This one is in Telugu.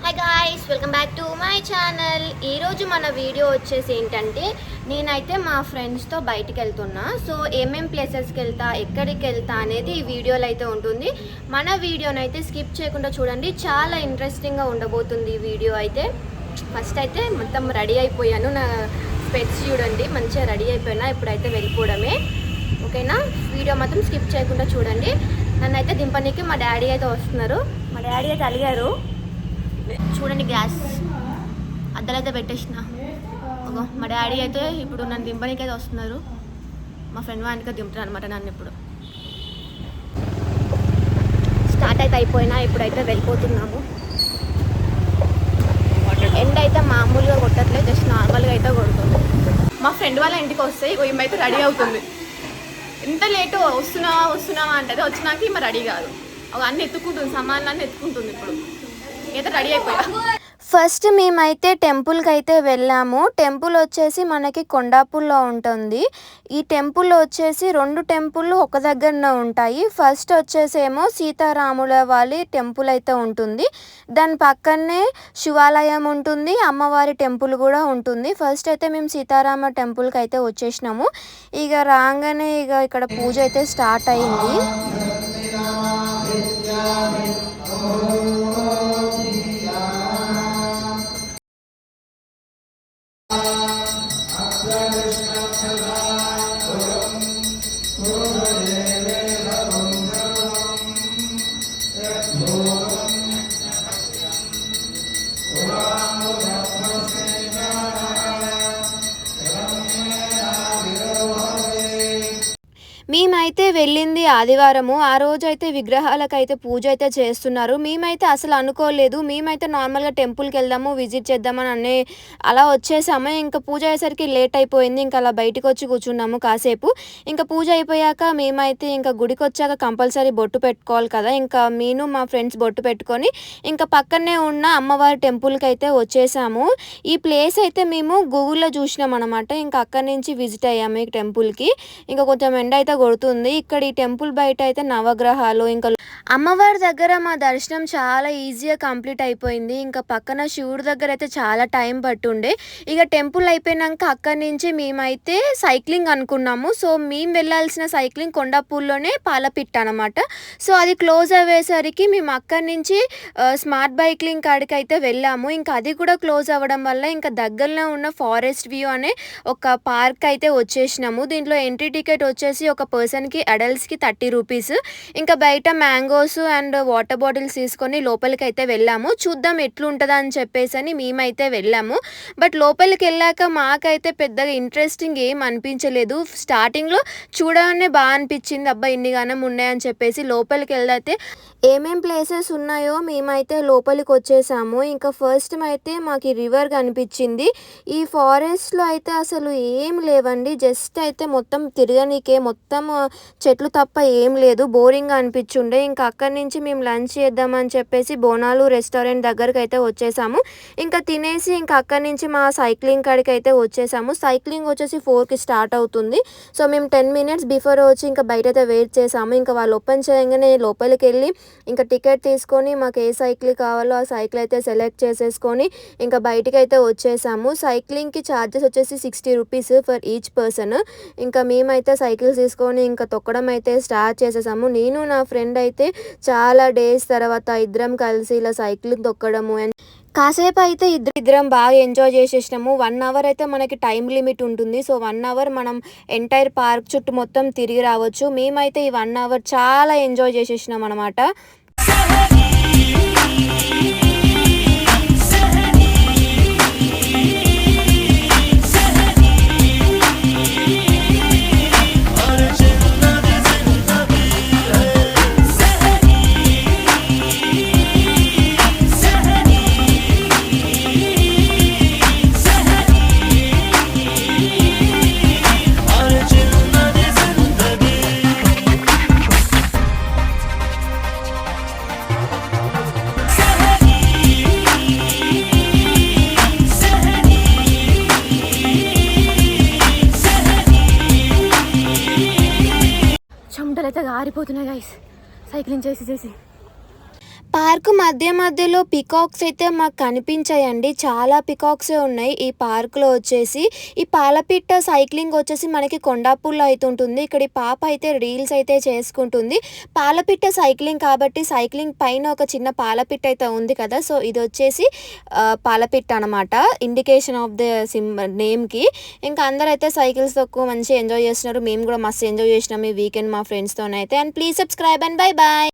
Hi guys, welcome back to my channel. ఈరోజు మన వీడియో వచ్చేసి ఏంటంటే, నేనైతే మా ఫ్రెండ్స్తో బయటికి వెళ్తున్నా. సో ఏమేం ప్లేసెస్కి వెళ్తా, ఎక్కడికి వెళ్తా అనేది ఈ వీడియోలో అయితే ఉంటుంది. మన వీడియోనైతే స్కిప్ చేయకుండా చూడండి, చాలా ఇంట్రెస్టింగ్గా ఉండబోతుంది ఈ వీడియో అయితే. ఫస్ట్ అయితే మొత్తం రెడీ అయిపోయాను, నా స్పెట్స్ చూడండి, మంచిగా రెడీ అయిపోయినా. ఇప్పుడైతే వెళ్ళిపోవడమే, ఓకేనా? వీడియో మాత్రం స్కిప్ చేయకుండా చూడండి. నన్నైతే దింపనీకి మా డాడీ అయితే వస్తున్నారు. మా డాడీ అయితే అలిగారు చూడండి, గ్యాస్ అద్దలైతే పెట్టేసిన. మా డాడీ అయితే ఇప్పుడు నన్ను దింపడానికి అయితే వస్తున్నారు. మా ఫ్రెండ్ వానికి దింపుతాను అనమాట నన్ను. ఇప్పుడు స్టార్ట్ అయితే అయిపోయినా, ఇప్పుడైతే వెళ్ళిపోతున్నాము. ఎండ్ అయితే మామూలుగా కొట్టట్లేదు, జస్ట్ నార్మల్గా అయితే కొడుతుంది. మా ఫ్రెండ్ వాళ్ళ ఇంటికి వస్తే ఈమెయితే రెడీ అవుతుంది. ఎంత లేటు వస్తున్నావా అంటే వచ్చినాక ఈమె రెడీ కాదు, అన్నీ ఎత్తుకుంటుంది, సామాన్లన్నీ ఎత్తుకుంటుంది. ఇప్పుడు అయితే రెడీ అయిపోయా. ఫస్ట్ మేమైతే టెంపుల్కి అయితే వెళ్ళాము. టెంపుల్ వచ్చేసి మనకి కొండాపూర్లో ఉంటుంది. ఈ టెంపుల్ వచ్చేసి 2 టెంపుల్ ఒక దగ్గరనే ఉంటాయి. ఫస్ట్ వచ్చేసేమో సీతారాముల వారి టెంపుల్ అయితే ఉంటుంది. దాని పక్కనే శివాలయం ఉంటుంది, అమ్మవారి టెంపుల్ కూడా ఉంటుంది. ఫస్ట్ అయితే మేము సీతారామ టెంపుల్కి అయితే వచ్చేసినాము. ఇక రాగానే ఇక్కడ పూజ అయితే స్టార్ట్ అయింది. మేమైతే వెళ్ళింది ఆదివారము. ఆ రోజు అయితే విగ్రహాలకైతే పూజ అయితే చేస్తున్నారు. మేమైతే అసలు అనుకోలేదు. మేమైతే నార్మల్గా టెంపుల్కి వెళ్దాము, విజిట్ చేద్దామని అలా వచ్చేసాము. ఇంకా పూజ అయ్యేసరికి లేట్ అయిపోయింది. ఇంకా అలా బయటకు వచ్చి కూర్చున్నాము కాసేపు. ఇంకా పూజ అయిపోయాక మేమైతే ఇంకా గుడికి వచ్చాక కంపల్సరీ బొట్టు పెట్టుకోవాలి కదా. ఇంకా నేను మా ఫ్రెండ్స్ బొట్టు పెట్టుకొని ఇంకా పక్కనే ఉన్న అమ్మవారి టెంపుల్కి అయితే వచ్చేసాము. ఈ ప్లేస్ అయితే మేము గూగుల్లో చూసినాం అనమాట. ఇంకా అక్కడి నుంచి విజిట్ అయ్యాము ఈ టెంపుల్కి. ఇంకా కొంచెం ఎండ అయితే కొడుతుంది. ఇక్కడ ఈ టెంపుల్ బయట అయితే నవగ్రహాలు, ఇంకా అమ్మవారి దగ్గర మా దర్శనం చాలా ఈజీగా కంప్లీట్ అయిపోయింది. ఇంకా పక్కన శివుడి దగ్గర అయితే చాలా టైం పట్టుండే. ఇక టెంపుల్ అయిపోయినాక అక్కడి నుంచి మేమైతే సైక్లింగ్ అనుకున్నాము. సో మేము వెళ్ళాల్సిన సైక్లింగ్ కొండాపూర్లోనే పాలపిట్ట అనమాట. సో అది క్లోజ్ అయ్యేసరికి మేము అక్కడి నుంచి స్మార్ట్ బైక్లింగ్ కాడికి అయితే వెళ్ళాము. ఇంకా అది కూడా క్లోజ్ అవ్వడం వల్ల ఇంకా దగ్గరలో ఉన్న ఫారెస్ట్ వ్యూ అనే ఒక పార్క్ అయితే వచ్చేసినాము. దీంట్లో ఎంట్రీ టికెట్ వచ్చేసి ఒక పర్సన్కి అడల్ట్స్కి 30 రూపీస్. ఇంకా బయట మ్యాంగోస్ అండ్ వాటర్ బాటిల్స్ తీసుకొని లోపలికి అయితే వెళ్ళాము. చూద్దాం ఎట్లుంటుందా అని చెప్పేసి అని మేమైతే వెళ్ళాము. బట్ లోపలికి వెళ్ళాక మాకైతే పెద్దగా ఇంట్రెస్టింగ్ ఏం అనిపించలేదు. స్టార్టింగ్లో చూడగానే బాగా అనిపించింది, అబ్బా ఇన్ని గానం ఉన్నాయని చెప్పేసి. లోపలికి వెళ్తే ఏమేం ప్లేసెస్ ఉన్నాయో మేమైతే లోపలికి వచ్చేసాము. ఇంకా ఫస్ట్ అయితే మాకు రివర్ కనిపించింది. ఈ ఫారెస్ట్లో అయితే అసలు ఏం లేవండి, జస్ట్ అయితే మొత్తం తిరగనీకే, మొత్తం చెట్లు తప్ప ఏం లేదు. బోరింగ్గా అనిపించుండే. ఇంకా అక్కడి నుంచి మేము లంచ్ చేద్దామని చెప్పేసి బోనాలు రెస్టారెంట్ దగ్గరికి అయితే వచ్చేసాము. ఇంకా తినేసి ఇంకా అక్కడి నుంచి మా సైక్లింగ్ కాడికి అయితే వచ్చేసాము. సైక్లింగ్ వచ్చేసి 4కి స్టార్ట్ అవుతుంది. సో మేము 10 మినిట్స్ బిఫోర్ వచ్చి ఇంకా బయట అయితే వెయిట్ చేసాము. ఇంకా వాళ్ళు ఓపెన్ చేయగానే లోపలికి వెళ్ళి ఇంకా టికెట్ తీసుకొని మాకు ఏ సైకిల్ కావాలో ఆ సైకిల్ అయితే సెలెక్ట్ చేసేసుకొని ఇంకా బయటికి అయితే వచ్చేసాము. సైక్లింగ్కి ఛార్జెస్ వచ్చేసి 60 రూపీస్ ఫర్ ఈచ్ పర్సన్. ఇంకా మేమైతే సైకిల్స్ తీసుకొని ఇంకా తొక్కడం అయితే స్టార్ట్ చేసేసాము. నేను నా ఫ్రెండ్ అయితే చాలా డేస్ తర్వాత ఇద్దరం కలిసి ఇలా సైకిల్ తొక్కడము అండ్ కాసేపు అయితే ఇద్దరం బాగా ఎంజాయ్ చేసేసినాము. 1 అవర్ అయితే మనకి టైం లిమిట్ ఉంటుంది. సో 1 అవర్ మనం ఎంటైర్ పార్క్ చుట్టూ మొత్తం తిరిగి రావచ్చు. మేమైతే ఈ 1 అవర్ చాలా ఎంజాయ్ చేసేసినాం అనమాట. చెమటలు అయితే గారిపోతున్నాయి గైస్, సైక్లింగ్ చేసి పార్క్ మధ్యలో పికాక్స్ అయితే మాకు కనిపించాయండి. చాలా పికాక్సే ఉన్నాయి ఈ పార్క్‌లో వచ్చేసి. ఈ పాలపిట్ట సైక్లింగ్ వచ్చేసి మనకి కొండాపూర్‌లో అయితుంటుంది. ఇక్కడ ఈ పాప అయితే రీల్స్ అయితే చేసుకుంటుంది. పాలపిట్ట సైక్లింగ్ కాబట్టి సైక్లింగ్ పైన ఒక చిన్న పాలపిట్ట అయితే ఉంది కదా! సో, ఇదొచ్చేసి పాలపిట్ట అనమాట. ఇండికేషన్ ఆఫ్ ద నేమ్‌కి. ఇంకా అందరైతే సైకిల్స్ తొక్కుకొని మంచిగా ఎంజాయ్ చేస్తున్నారు. మేము కూడా మస్తు ఎంజాయ్ చేసినాం ఈ వీకెండ్ మా ఫ్రెండ్స్‌తోనైతే. And please subscribe and bye by.